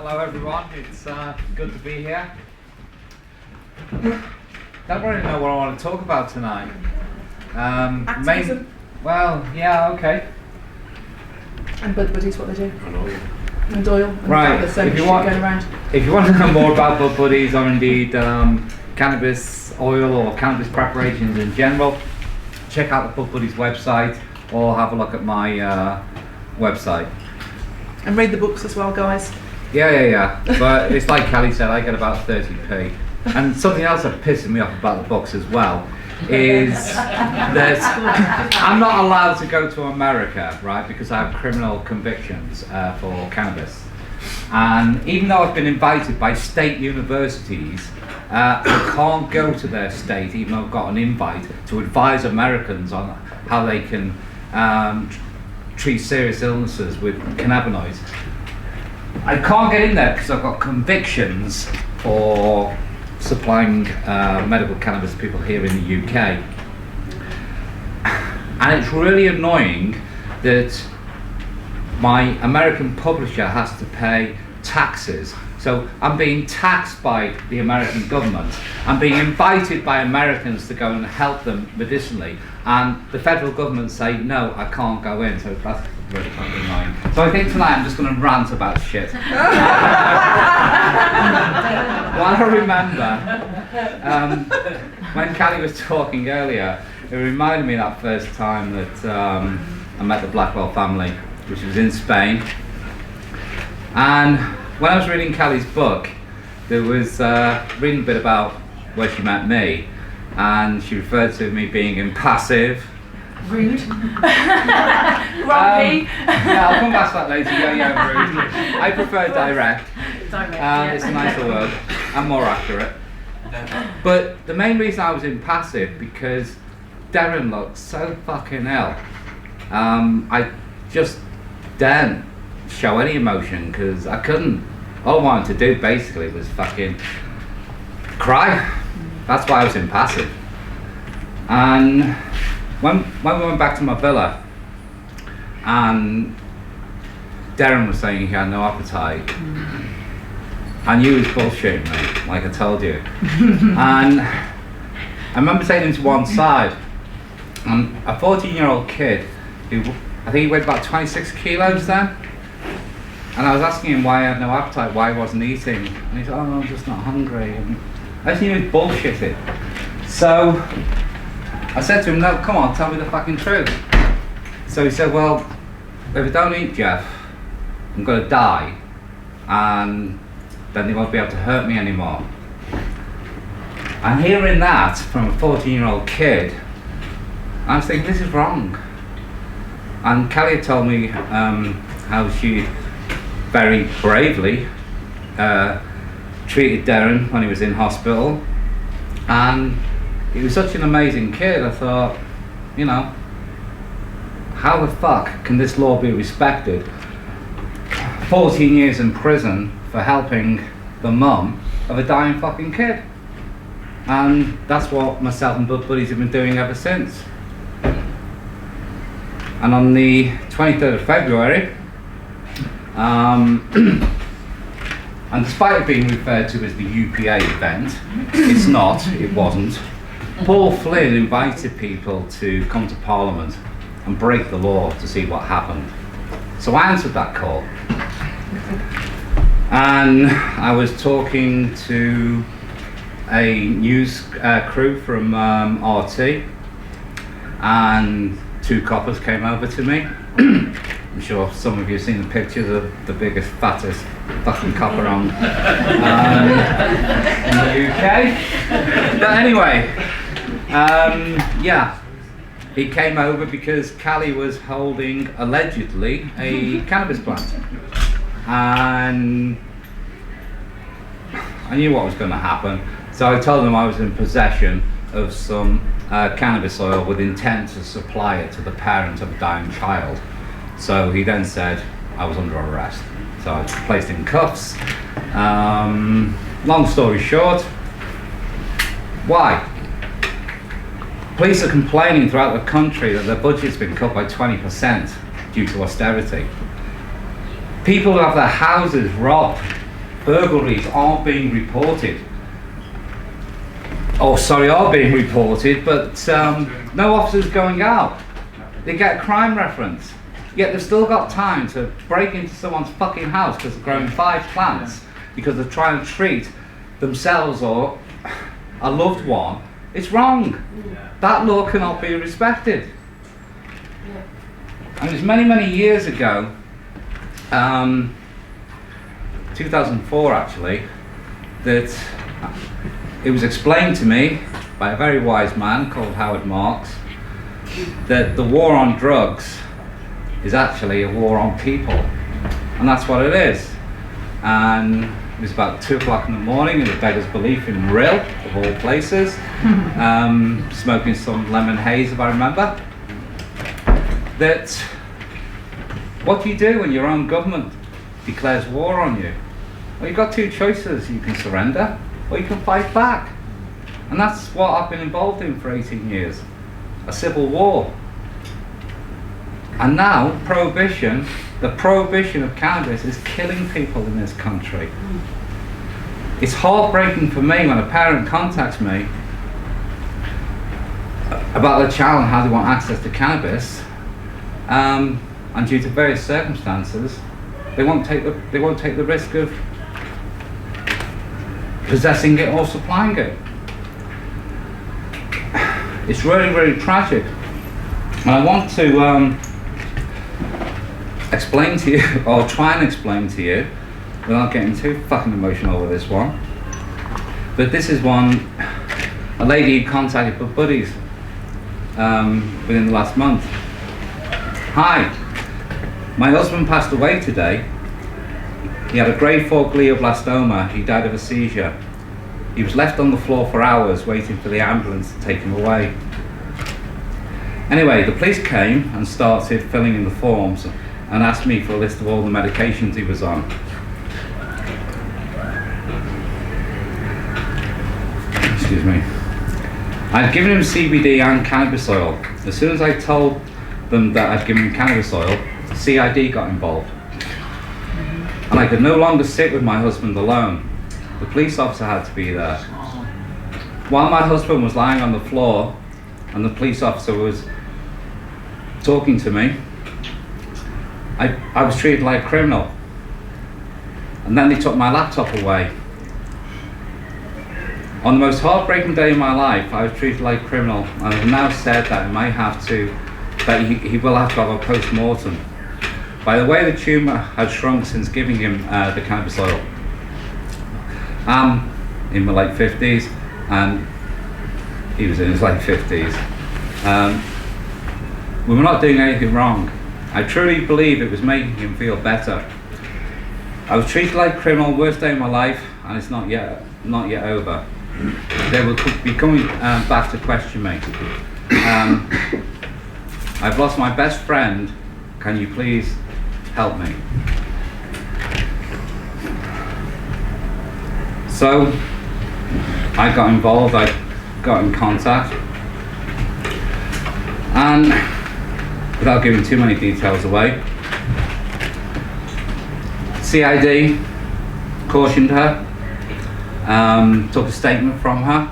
Hello everyone, it's good to be here. Don't really know what I want to talk about tonight. Activism. Well, yeah, okay. And Bud Buddies, what they do. And oil. And Right, there's so much shit going around. if you want to know more about Bud Buddies or indeed cannabis oil or cannabis preparations in general, check out the Bud Buddies website or have a look at my website. And read the books as well, guys. Yeah. But it's like Kelly said, I get about 30p. And something else that pisses me off about the books as well is that I'm not allowed to go to America, right, because I have criminal convictions for cannabis. And even though I've been invited by state universities, I can't go to their state, even though I've got an invite, to advise Americans on how they can treat serious illnesses with cannabinoids. I can't get in there because I've got convictions for supplying medical cannabis to people here in the UK. And it's really annoying that my American publisher has to pay taxes. So I'm being taxed by the American government. I'm being invited by Americans to go and help them medicinally. And the federal government say, no, I can't go in. So that's really fucking annoying. So I think tonight I'm just going to rant about shit. While I remember, when Callie was talking earlier, it reminded me of that first time that I met the Blackwell family, which was in Spain. And when I was reading Callie's book, there was reading a bit about where she met me, and she referred to me being impassive. Rude. Grumpy. Yeah, I'll come back to that later. Yeah, rude. I prefer direct. It's a nicer word and more accurate. But the main reason I was impassive because Darren looked so fucking ill. I just didn't show any emotion because I couldn't. All I wanted to do basically was fucking cry. That's why I was impassive. And when we went back to my villa and Darren was saying he had no appetite, I knew he was bullshitting me, like I told you. And I remember taking him to one side, and a 14-year-old kid who I think he weighed about 26 kilos then. And I was asking him why he had no appetite, why he wasn't eating. And he said, oh, I'm just not hungry. And I just knew he was bullshitting. So I said to him, no, come on, tell me the fucking truth. So he said, well, if I don't eat, Jeff, I'm going to die. And then they won't be able to hurt me anymore. And hearing that from a 14-year-old kid, I was thinking, this is wrong. And Kelly had told me how she very bravely treated Darren when he was in hospital, and he was such an amazing kid. I thought, you know, how the fuck can this law be respected? 14 years in prison for helping the mum of a dying fucking kid. And that's what myself and Bud Buddies have been doing ever since. And on the 23rd of February, and despite it being referred to as the UPA event, it's not, it wasn't, Paul Flynn invited people to come to Parliament and break the law to see what happened. So I answered that call. And I was talking to a news crew from RT, and two coppers came over to me. I'm sure some of you have seen the pictures of the biggest, fattest fucking copper on in the UK. But anyway, yeah, he came over because Callie was holding, allegedly, a cannabis plant. And I knew what was going to happen, so I told him I was in possession of some cannabis oil with intent to supply it to the parent of a dying child. So he then said I was under arrest. So I was placed in cuffs. Long story short, why? Police are complaining throughout the country that their budget's been cut by 20% due to austerity. People who have their houses robbed burglaries aren't being reported. Oh, sorry, are being reported, but no officers going out. They get a crime reference. Yet they've still got time to break into someone's fucking house because they're growing 5 plants because they're trying to treat themselves or a loved one. It's wrong. That law cannot be respected. And it was many, many years ago, 2004 actually, that it was explained to me by a very wise man called Howard Marks that the war on drugs is actually a war on people, and that's what it is. And it was about 2 o'clock in the morning in the Beggar's Belief in Rill, of all places, smoking some lemon haze if I remember. That what do you do when your own government declares war on you? Well, you've got 2 choices. You can surrender or you can fight back. And that's what I've been involved in for 18 years, a civil war. And now prohibition, the prohibition of cannabis is killing people in this country. It's heartbreaking for me when a parent contacts me about their child and how they want access to cannabis, and due to various circumstances, they won't take the risk of possessing it or supplying it. It's really, really tragic. And I want to explain to you, or try and explain to you, without getting too fucking emotional with this one, but this is one, a lady who contacted her buddies within the last month. Hi, my husband passed away today. He had a grade 4 glioblastoma. He died of a seizure. He was left on the floor for hours waiting for the ambulance to take him away. Anyway, the police came and started filling in the forms and asked me for a list of all the medications he was on. Excuse me. I'd given him CBD and cannabis oil. As soon as I told them that I'd given him cannabis oil, CID got involved. And I could no longer sit with my husband alone. The police officer had to be there. While my husband was lying on the floor and the police officer was talking to me, I was treated like a criminal. And then they took my laptop away. On the most heartbreaking day of my life, I was treated like a criminal, and I've now said that he will have to have a post-mortem. By the way, the tumour has shrunk since giving him the cannabis oil. I'm in my late 50s, and he was in his late 50s. We were not doing anything wrong. I truly believe it was making him feel better. I was treated like a criminal, worst day of my life, and it's not yet over. They will be coming back to question me. I've lost my best friend. Can you please help me? So I got involved, I got in contact, and without giving too many details away, CID cautioned her, took a statement from her.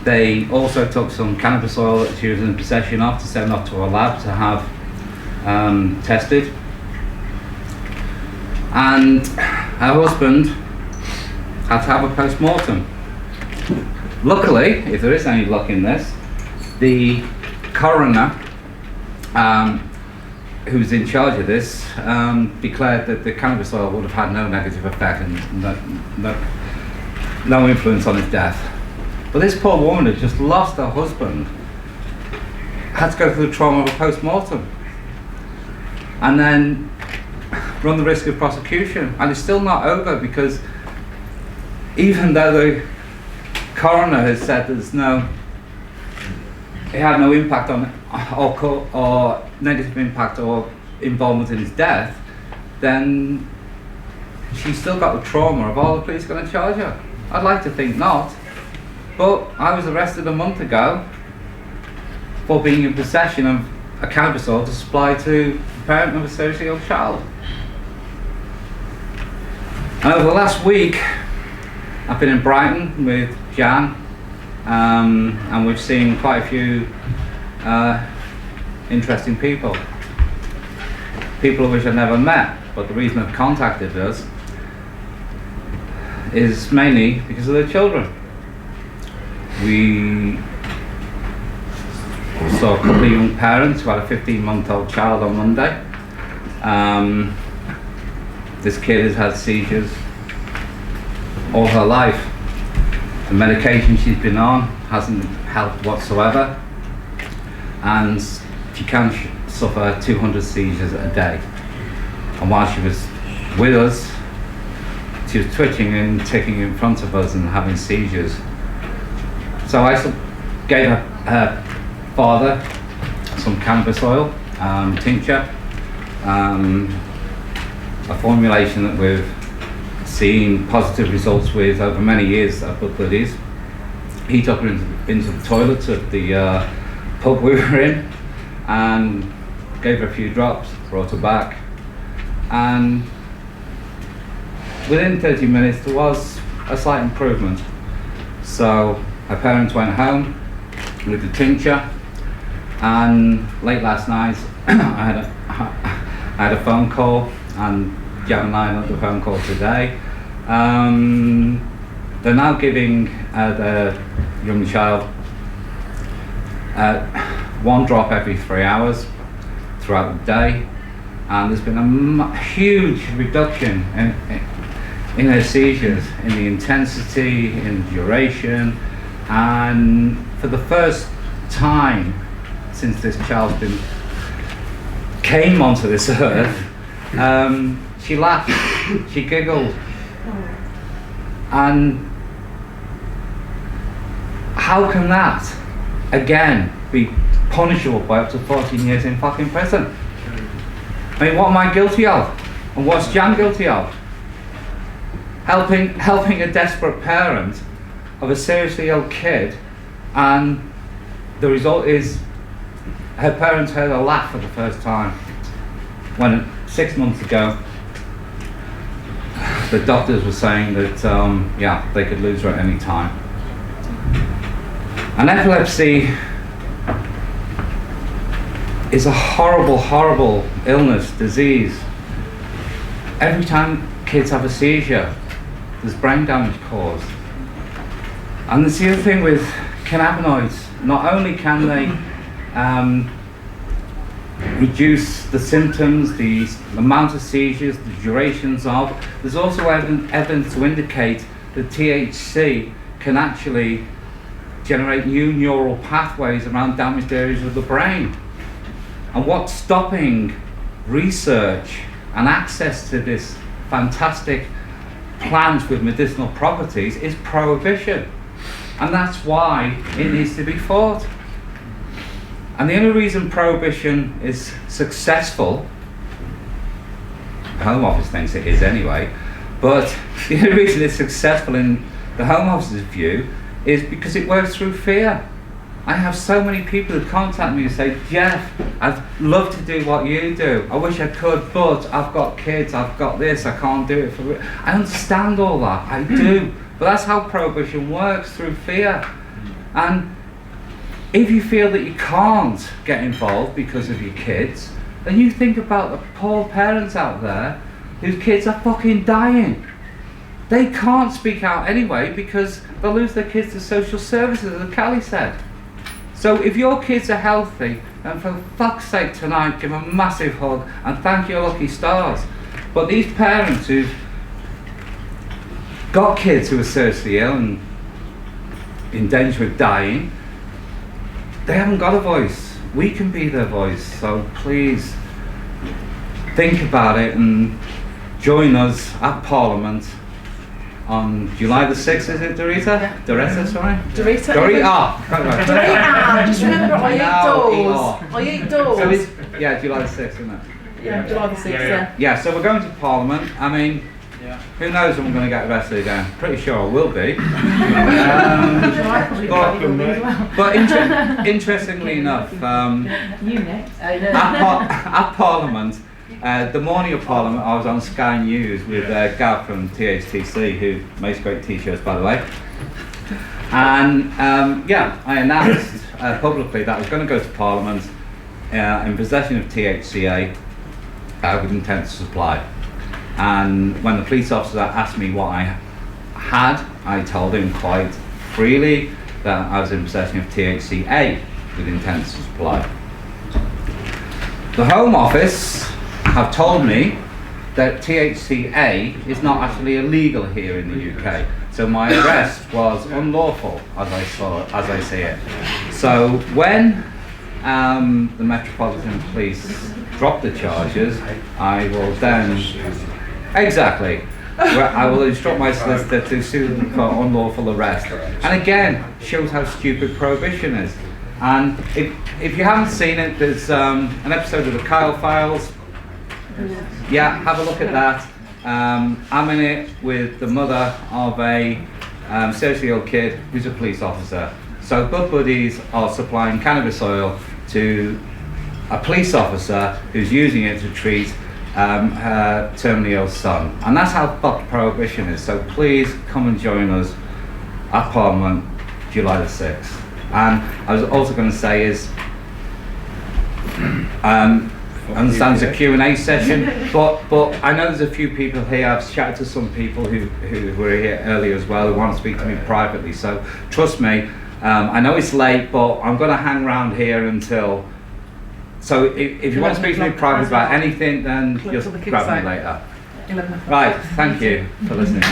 They also took some cannabis oil that she was in possession of to send off to a lab to have tested. And her husband had to have a post-mortem. Luckily, if there is any luck in this, the coroner, who's in charge of this, declared that the cannabis oil would have had no negative effect and no influence on his death. But this poor woman had just lost her husband, had to go through the trauma of a post-mortem, and then run the risk of prosecution. And it's still not over, because even though the coroner has said it had no impact on or negative impact or involvement in his death, then she's still got the trauma of all the police going to charge her. I'd like to think not, but I was arrested a month ago for being in possession of a cannabis oil to supply to the parent of a seriously ill child. And over the last week, I've been in Brighton with Jan, and we've seen quite a few interesting people. People which I've never met, but the reason I've contacted us is mainly because of their children. We saw a couple of young parents who had a 15-month-old child on Monday. This kid has had seizures all her life. The medication she's been on hasn't helped whatsoever, and she can suffer 200 seizures a day. And while she was with us, she was twitching and ticking in front of us and having seizures. So I gave her father some cannabis oil, tincture, a formulation that we've seen positive results with over many years at Blood Buddies. He took her into the toilets of the pub we were in and gave her a few drops, brought her back, and within 30 minutes there was a slight improvement. So her parents went home with the tincture, and late last night I had a phone call, and Jan and I had the phone call today. They're now giving the young child 1 drop every 3 hours throughout the day, and there's been a huge reduction in her seizures, in the intensity, in the duration, and for the first time since this child came onto this earth, she laughed, she giggled, and how can that again be punishable by up to 14 years in fucking prison? I mean, what am I guilty of? And what's Jan guilty of? Helping a desperate parent of a seriously ill kid, and the result is her parents heard her laugh for the first time when 6 months ago the doctors were saying that yeah, they could lose her at any time. And epilepsy is a horrible, horrible illness, disease. Every time kids have a seizure, there's brain damage caused. And that's the other thing with cannabinoids. Not only can they reduce the symptoms, the amount of seizures, the durations of, there's also evidence to indicate that THC can actually generate new neural pathways around damaged areas of the brain. And what's stopping research and access to this fantastic plant with medicinal properties is prohibition. And that's why it needs to be fought. And the only reason prohibition is successful, the Home Office thinks it is anyway, but the only reason it's successful in the Home Office's view is because it works through fear. I have so many people who contact me and say, Jeff, I'd love to do what you do. I wish I could, but I've got kids, I've got this, I can't do it for it. I understand all that, I do. But that's how prohibition works, through fear. And if you feel that you can't get involved because of your kids, then you think about the poor parents out there whose kids are fucking dying. They can't speak out anyway because they'll lose their kids to social services, as Callie said. So if your kids are healthy, then for fuck's sake tonight, give them a massive hug and thank your lucky stars. But these parents who've got kids who are seriously ill and in danger of dying, they haven't got a voice. We can be their voice. So please think about it and join us at Parliament on July the 6th, is it, Dorita? Yeah. Dorita, sorry? Dorita. Dorita. Dorita. Just remember, I eat doors. So it's, yeah, July the 6th, isn't it? Yeah, July the 6th, yeah. Yeah, so we're going to Parliament. I mean, who knows when we're going to get arrested again? Pretty sure I will be. But interestingly enough, You next. at Parliament, The morning of Parliament, I was on Sky News with Gav from THTC, who makes great t-shirts, by the way. And I announced publicly that I was going to go to Parliament in possession of THCA with intent to supply. And when the police officer asked me what I had, I told him quite freely that I was in possession of THCA with intent to supply. The Home Office have told me that THCA is not actually illegal here in the UK. So my arrest was unlawful, as I see it. So when the Metropolitan Police drop the charges, I will then I will instruct my solicitor to sue them for unlawful arrest. And again, shows how stupid prohibition is. And if you haven't seen it, there's an episode of the Kyle Files. Yeah, have a look at that. I'm in it with the mother of a seriously ill kid who's a police officer. So Bud Buddies are supplying cannabis oil to a police officer who's using it to treat her terminally ill son. And that's how fucked prohibition is. So please come and join us at Parliament, July the 6th. And I was also going to say is, I understand there's a Q&A session, but I know there's a few people here. I've chatted to some people who were here earlier as well, who want to speak to me privately. So trust me, I know it's late, but I'm going to hang around here until. So if you want to speak to me privately about anything, then just grab me later. Right, thank you for listening.